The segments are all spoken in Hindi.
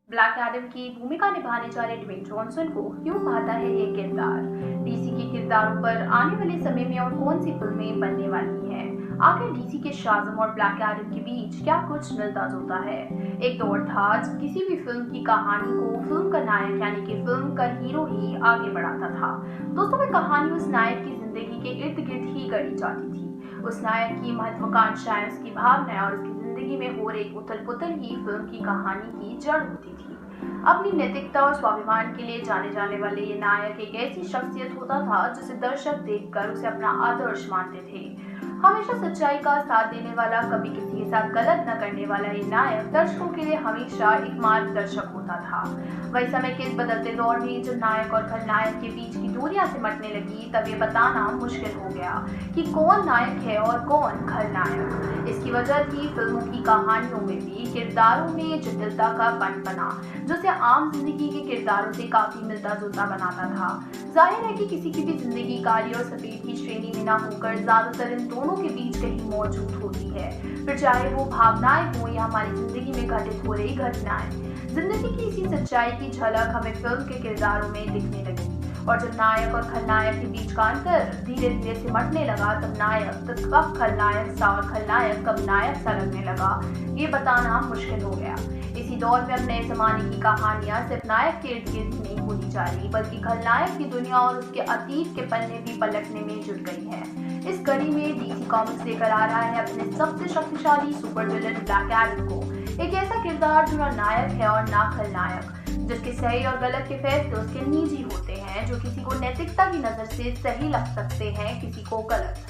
ब्लैक एडम की भूमिका निभाने जा रहे ड्वेन जॉनसन को क्यों पाता है ये किरदार। डीसी के किरदारों पर आने वाले समय में और कौन सी फिल्में बनने वाली हैं। आखिर डीसी के शाज़म और ब्लैक एडम के बीच क्या कुछ मिलता जुलता है। एक दौर था जब किसी भी फिल्म की कहानी को फिल्म का नायक यानी कि फिल्म का हीरो ही आगे बढ़ाता था। दोस्तों, वह कहानी उस नायक की जिंदगी के इर्द गिर्द ही गढ़ी जाती थी। उस नायक की महत्वाकांक्षाएं, उसकी भावनाएं और उसकी जिंदगी में हो रही उथल पुथल ही फिल्म की कहानी की जड़ होती थी। अपनी नैतिकता और स्वाभिमान के लिए जाने जाने वाले ये नायक एक ऐसी शख्सियत होता था जिसे दर्शक देखकर उसे अपना आदर्श मानते थे। हमेशा सच्चाई का साथ देने वाला, कभी किसी के साथ गलत न करने वाला ये नायक दर्शकों के लिए हमेशा एक मार्गदर्शक होता था। वही समय के इस बदलते दौर में जब नायक और खलनायक के बीच की दूरियां सिमटने लगी, तब ये बताना मुश्किल हो गया कि कौन नायक है और कौन खलनायक। इसकी वजह थी फिल्मों की कहानियों में भी किरदारों में जटिलता का पनपना, जो उसे आम जिंदगी के किरदारों से काफी मिलता जुलता बनाता था। जाहिर है कि किसी की भी जिंदगी काली और सफेद की श्रेणी में न होकर ज्यादातर इन दोनों के बीच कहीं मौजूद होती है, फिर चाहे वो भावनाएं हो या हमारी जिंदगी में घटित हो रही घटनाएं। जिंदगी की इसी सच्चाई की झलक हमें फिल्म के किरदारों में दिखने लगी, और जब नायक और खलनायक के बीच का अंतर धीरे धीरे सिमटने लगा, तब नायक कब खलनायक सा और खलनायक कब नायक सा लगने लगा, ये बताना मुश्किल हो गया। इसी दौर में अब नए जमाने की कहानियां सिर्फ नायक के इर्द गिर्द नहीं बोली जा रही, बल्कि खलनायक की दुनिया और उसके अतीत के पन्ने भी पलटने में जुट गई है। इस कड़ी में डीसी कॉमिक्स लेकर आ रहा है अपने सबसे शक्तिशाली सुपर विलेन ब्लैक एडम को, एक ऐसा किरदार जो ना नायक है और ना खलनायक, जिसके सही और गलत के फैसले उसके निजी होते हैं, जो किसी को नैतिकता की नजर से सही लग सकते हैं, किसी को गलत।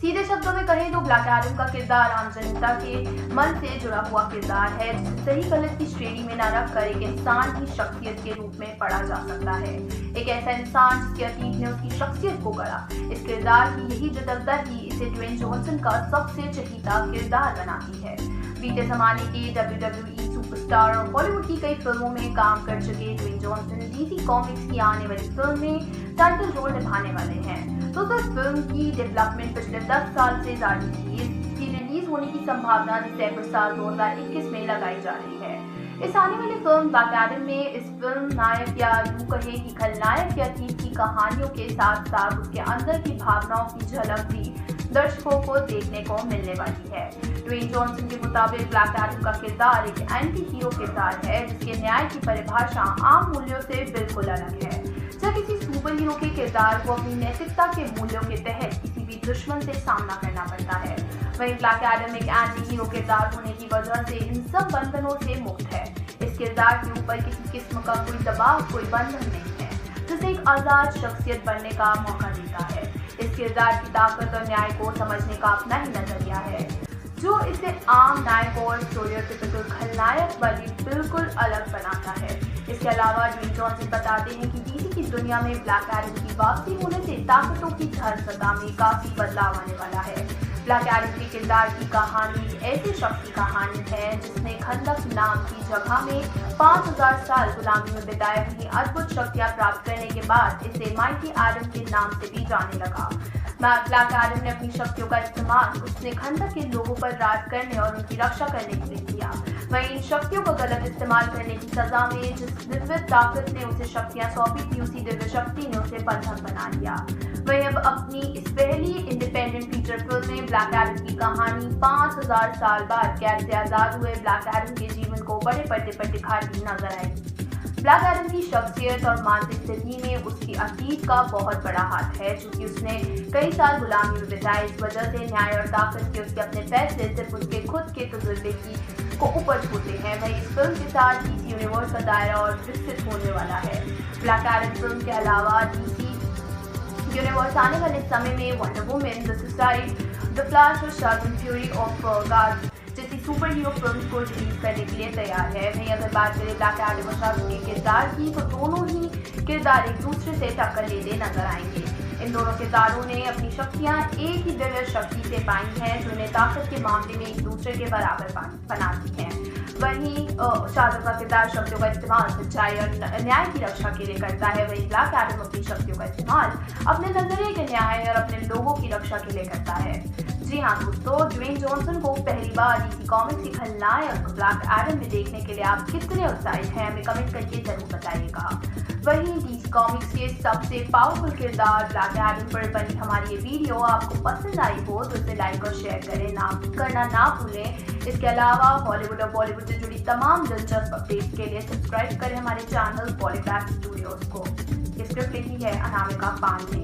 सीधे शब्दों में कहें तो ब्लैक एडम का किरदार आम जनता के मन से जुड़ा हुआ किरदार है, जिसे सही गलत की श्रेणी में न रखकर एक इंसान की शख्सियत के रूप में पढ़ा जा सकता है। एक ऐसा इंसान जिसके अतीत ने उसकी शख्सियत को गढ़ा। इस किरदार की यही जटिलता ही इसे ड्वेन जॉनसन का सबसे चहीता किरदार बनाती है। बीते जमाने के WWE सुपरस्टार और बॉलीवुड की कई फिल्मों में काम कर चुके ड्वेन जॉनसन डीसी कॉमिक्स की आने वाली फिल्म में टाइटल रोल निभाने वाले हैं। तो इस फिल्म की डेवलपमेंट पिछले 10 साल से जारी थी। इसकी रिलीज होने की संभावना दिसंबर साल 2021 में लगाई जा रही है। इस आने वाली फिल्म ब्लैक एडम में इस फिल्म नायक या यूं कहे कि खलनायक के अतीत की कहानियों के साथ साथ उसके अंदर की भावनाओं की झलक भी दर्शकों को देखने को मिलने वाली है। ड्वेन जॉनसन के मुताबिक ब्लैक एडम का किरदार एक एंटी हीरो किरदार है, जिसके न्याय की परिभाषा आम मूल्यों से बिल्कुल अलग है। जब किसी सुपर हीरो के किरदार को अपनी नैतिकता के मूल्यों के तहत किसी भी दुश्मन से सामना करना पड़ता है, वहीं ब्लैक एडम एक एंटी हीरो किरदार होने की वजह से इन सब बंधनों से मुक्त है। इस किरदार के ऊपर किसी किस्म का कोई दबाव, कोई बंधन नहीं है, जिसे एक आजाद शख्सियत बनने का मौका देता है। इस किरदार की ताकत और न्याय को समझने का अपना ही नजरिया है, जो इसे आम नायक और स्टीरियोटाइपिकल खलनायक वाली बिल्कुल अलग बनाता है। इसके अलावा ड्वेन जॉनसन बताते हैं कि डीसी की दुनिया में ब्लैक एडम की वापसी होने से ताकतों की हर सतह में काफी बदलाव आने वाला है। ब्लैक एडम के किरदार की कहानी एक ऐसे शख्स की कहानी है जिसने खंदक नाम की जगह में 5000 साल गुलामी में बिताए, वहीं अद्भुत शक्तियां प्राप्त करने के बाद इसे माइटी एडम के नाम से भी जाने लगा। ब्लैक एडम ने अपनी शक्तियों का इस्तेमाल उसने खंदक के लोगों पर राज करने और उनकी रक्षा करने के लिए किया। वहीं इन शक्तियों का गलत इस्तेमाल करने की सजा में जिस दिव्य ताकत ने उसे शक्तियां सौंपी थी, उसी दिव्य शक्ति ने उसे बंधक बना लिया। वहीं अब अपनी इस पहली इंडिपेंडेंट फीचर फिल्म में ब्लैक एडम की कहानी 5000 साल बाद कैद से आजाद हुए ब्लैक एडम के जीवन को बड़े पर्दे पर दिखाती नजर आएगी। ब्लैक एडम की शख्सियत और मानसिक स्थिति में उसकी अतीत का बहुत बड़ा हाथ है, क्योंकि उसने कई साल गुलामी में बिताए। इस वजह से न्याय और ताकत के उसके अपने फैसले सिर्फ उसके खुद के तजुर्बे को उपज होते हैं। वहीं इस फिल्म के साथ डीसी यूनिवर्स का दायरा और विकसित होने वाला है। ब्लैक एडम फिल्म के अलावा डीसी यूनिवर्स आने वाले समय में wonder woman, the suicide, the flash और शार्जन फ्यूरी ऑफ गॉड जैसी सुपर हीरो फिल्म को रिलीज करने के लिए तैयार है। वहीं अगर बात करें ब्लैक एडम और शार्जन के किरदार की, तो दोनों ही किरदार एक दूसरे से टक्कर लेते नजर आएंगे। इन दोनों किरदारों ने अपनी शक्तियां एक ही दिव्य शक्ति से पाई हैं, जो उन्हें ताकत के मामले में एक दूसरे के बराबर बनाती हैं। वहीं शाहजहां का किरदार शक्तियों का इस्तेमाल सच्चाई और न्याय की रक्षा के लिए करता है। वहीं ब्लैक एडम अपनी शक्तियों का इस्तेमाल अपने नजरिए के न्याय और अपने लोगों की रक्षा के लिए करता है। जी हाँ दोस्तों, ड्वेन जॉनसन को पहली बार डीसी कॉमिक्स की खलनायक ब्लैक एडम में देखने के लिए आप कितने उत्साहित हैं, हमें कमेंट करके जरूर बताइएगा। वहीं डीसी कॉमिक्स के सबसे पावरफुल किरदार ब्लैक एडम पर बनी हमारी ये वीडियो आपको पसंद आई हो तो इसे लाइक और शेयर करना ना भूलें। इसके अलावा हॉलीवुड और बॉलीवुड से जुड़ी तमाम दिलचस्प अपडेट्स के लिए सब्सक्राइब करें हमारे चैनल पॉलीग्राफ स्टूडियोज को। स्क्रिप्ट लिखी है अनामिका पांडे।